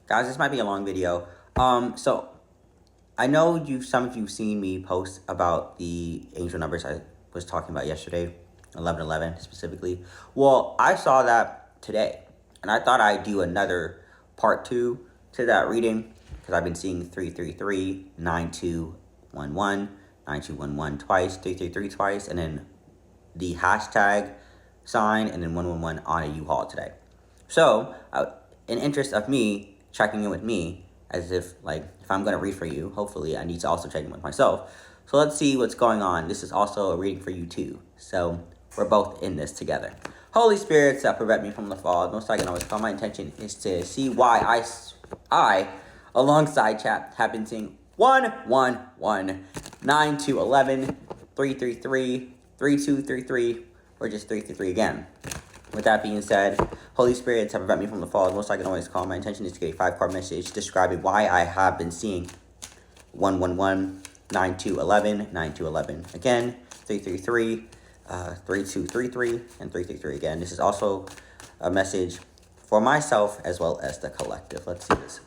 Guys, this might be a long video. So I know some of you've seen me post about the angel numbers I was talking about yesterday, 1111 specifically. Well, I saw that today, and I thought I'd do another part two to that reading because I've been seeing 333, 9211, 9211 twice, 333 twice, and then the hashtag sign, and then 111 on a U-Haul today. So, in interest of me checking in with me, as if if I'm going to read for you, hopefully I need to also check in with myself. So let's see what's going on. This is also a reading for you too. So we're both in this together. Holy spirits that prevent me from the fall. Most I can always call. My intention is to see why I alongside chat, have been seeing 111, 9 to 11, 333, 3233, or just 333 again. With that being said, Holy Spirit, to prevent me from the fall, most I can always call. My intention is to get a 5-card message describing why I have been seeing 111, 9 to 11, 9 to 11 again, 333, 3233, and 333 again. This is also a message for myself as well as the collective. Let's see this.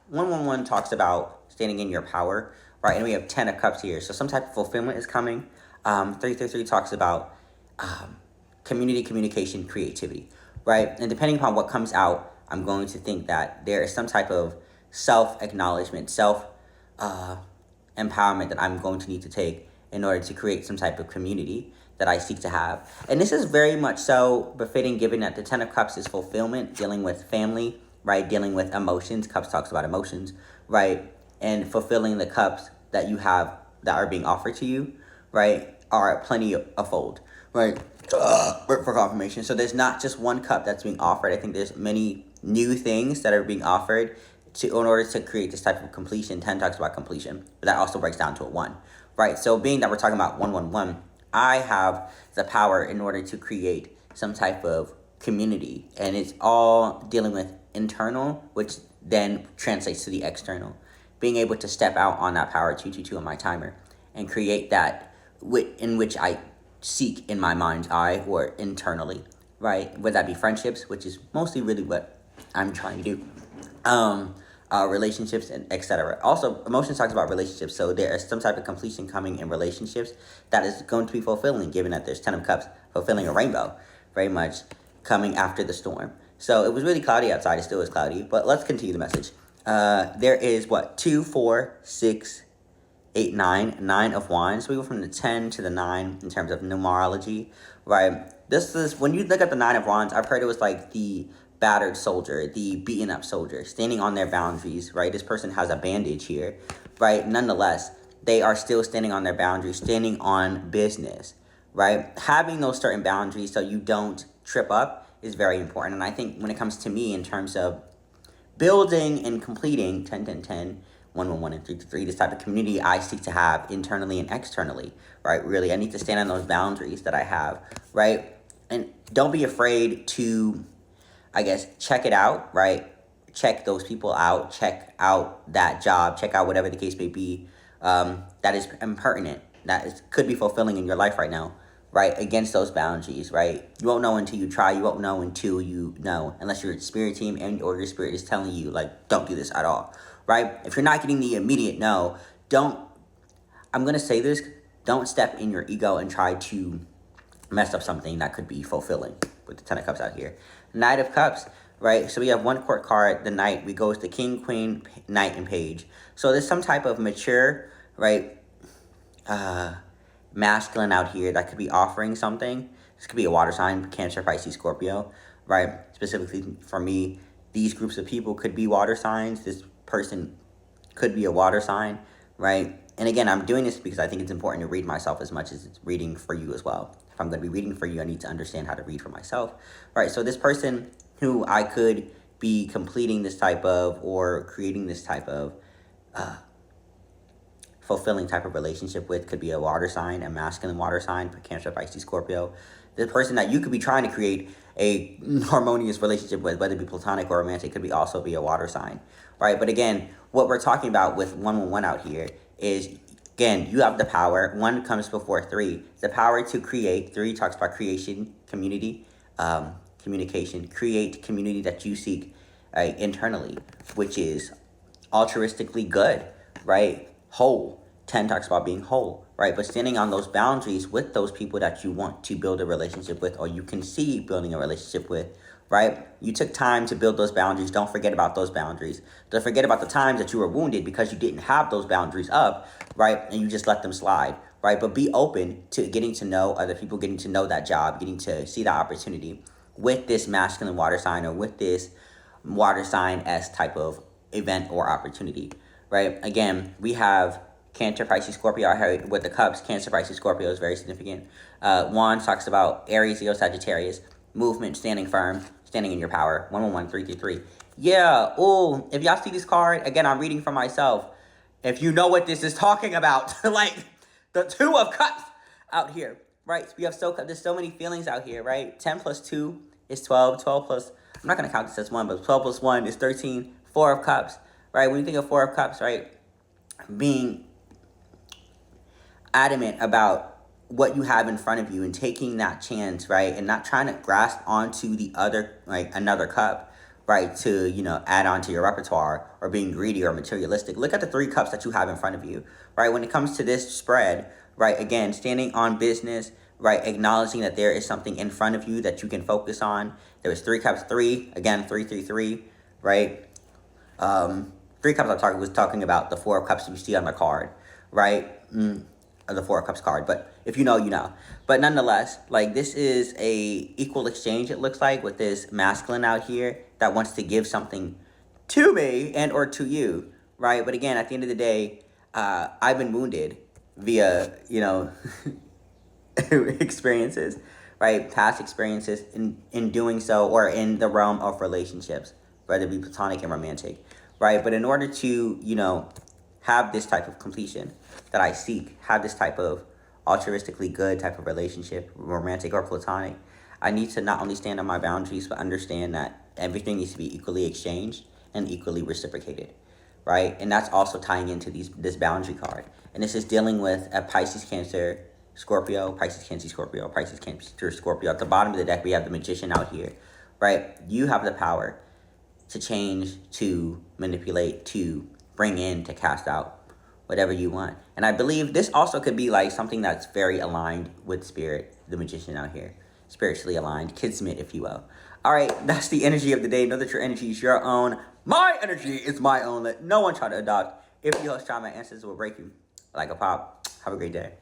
One talks about standing in your power, right? And we have 10 of Cups here. So some type of fulfillment is coming. 333 talks about community, communication, creativity, right? And depending upon what comes out, I'm going to think that there is some type of self-acknowledgement, self-empowerment that I'm going to need to take in order to create some type of community that I seek to have. And this is very much so befitting, given that the 10 of Cups is fulfillment, dealing with family, right? Dealing with emotions. Cups talks about emotions, right? And fulfilling the cups that you have that are being offered to you, right? Are plenty of fold, right? For confirmation. So there's not just one cup that's being offered. I think there's many new things that are being offered in order to create this type of completion. 10 talks about completion, but that also breaks down to a 1, right? So being that we're talking about 111, I have the power in order to create some type of community, and it's all dealing with internal, which then translates to the external. Being able to step out on that power 222 on my timer and create that in which I seek in my mind's eye or internally, right? Whether that be friendships, which is mostly really what I'm trying to do, relationships, and etc. Also, emotions talks about relationships, so there is some type of completion coming in relationships that is going to be fulfilling, given that there's 10 of Cups, fulfilling a rainbow, very much coming after the storm. So it was really cloudy outside. It still is cloudy, but let's continue the message. There is 2, 4, 6, 8, 9, 9 of Wands. So we go from the 10 to the 9 in terms of numerology, right? This is, when you look at the 9 of Wands, I've heard it was like the battered soldier, the beaten up soldier, standing on their boundaries, right? This person has a bandage here, right? Nonetheless, they are still standing on their boundaries, standing on business, right? Having those certain boundaries so you don't trip up is very important. And I think when it comes to me in terms of building and completing 10, 10, 10, 111, and 333, this type of community I seek to have internally and externally, right? Really, I need to stand on those boundaries that I have, right? And don't be afraid to, I guess, check it out, right? Check those people out, check out that job, check out whatever the case may be, that is impertinent, could be fulfilling in your life right now, right? Against those boundaries, right? You won't know until you try. You won't know until you know, unless your spirit team or your spirit is telling you, don't do this at all, right? If you're not getting the immediate no, I'm going to say this, don't step in your ego and try to mess up something that could be fulfilling with the 10 of Cups out here. Knight of Cups, right? So we have one court card, the Knight. We go to the King, Queen, Knight, and Page. So there's some type of mature, right, masculine out here that could be offering something. This could be a water sign, Cancer, Pisces, Scorpio, right? Specifically for me, these groups of people could be water signs. This person could be a water sign, right? And again, I'm doing this because I think it's important to read myself as much as it's reading for you as well. If I'm going to be reading for you, I need to understand how to read for myself, right? So this person who I could be completing this type of or creating this type of fulfilling type of relationship with could be a water sign, a masculine water sign, Cancer, Pisces, Scorpio. The person that you could be trying to create a harmonious relationship with, whether it be platonic or romantic, could also be a water sign, right? But again, what we're talking about with 111 out here is, again, you have the power. 1 comes before 3. The power to create. 3 talks about creation, community, communication. Create community that you seek internally, which is altruistically good, right? Whole. 10 talks about being whole, right? But standing on those boundaries with those people that you want to build a relationship with, or you can see building a relationship with, right? You took time to build those boundaries. Don't forget about those boundaries. Don't forget about the times that you were wounded because you didn't have those boundaries up, right? And you just let them slide, right? But be open to getting to know other people, getting to know that job, getting to see that opportunity with this masculine water sign or with this water sign-esque type of event or opportunity, right? Again, we have Cancer, Pisces, Scorpio out here with the cups. Cancer, Pisces, Scorpio is very significant. Wand talks about Aries, Leo, Sagittarius, movement, standing firm, standing in your power. 111, 333. Yeah, oh, if y'all see this card, again, I'm reading for myself. If you know what this is talking about, like the Two of Cups out here, right? We have there's so many feelings out here, right? 10 plus 2 is 12. 12 plus, I'm not going to count this as 1, but 12 plus 1 is 13. 4 of Cups, right? When you think of 4 of Cups, right? Being adamant about what you have in front of you and taking that chance, right? And not trying to grasp onto the other, like another cup, right? To, add on to your repertoire, or being greedy or materialistic. Look at the 3 cups that you have in front of you, right? When it comes to this spread, right? Again, standing on business, right? Acknowledging that there is something in front of you that you can focus on. There was 3 cups, 3, again, 333, right? 3 cups was talking about the 4 of cups you see on the card, right? The 4 of Cups card, but if you know, you know. But nonetheless, like, this is a equal exchange, it looks like, with this masculine out here that wants to give something to me and or to you, right? But again, at the end of the day, I've been wounded via, experiences, right? Past experiences in doing so, or in the realm of relationships, whether it be platonic and romantic, right? But in order to, have this type of completion that I seek, have this type of altruistically good type of relationship, romantic or platonic, I need to not only stand on my boundaries, but understand that everything needs to be equally exchanged and equally reciprocated, right? And that's also tying into this boundary card. And this is dealing with a Pisces, Cancer, Scorpio, Pisces, Cancer, Scorpio, Pisces, Cancer, Scorpio. At the bottom of the deck, we have the Magician out here, right? You have the power to change, to manipulate, to bring in, to cast out, whatever you want. And I believe this also could be like something that's very aligned with spirit, the Magician out here. Spiritually aligned, kismet, if you will. All right, that's the energy of the day. Know that your energy is your own. My energy is my own. Let no one try to adopt. If you host, try, my ancestors will break you like a pop. Have a great day.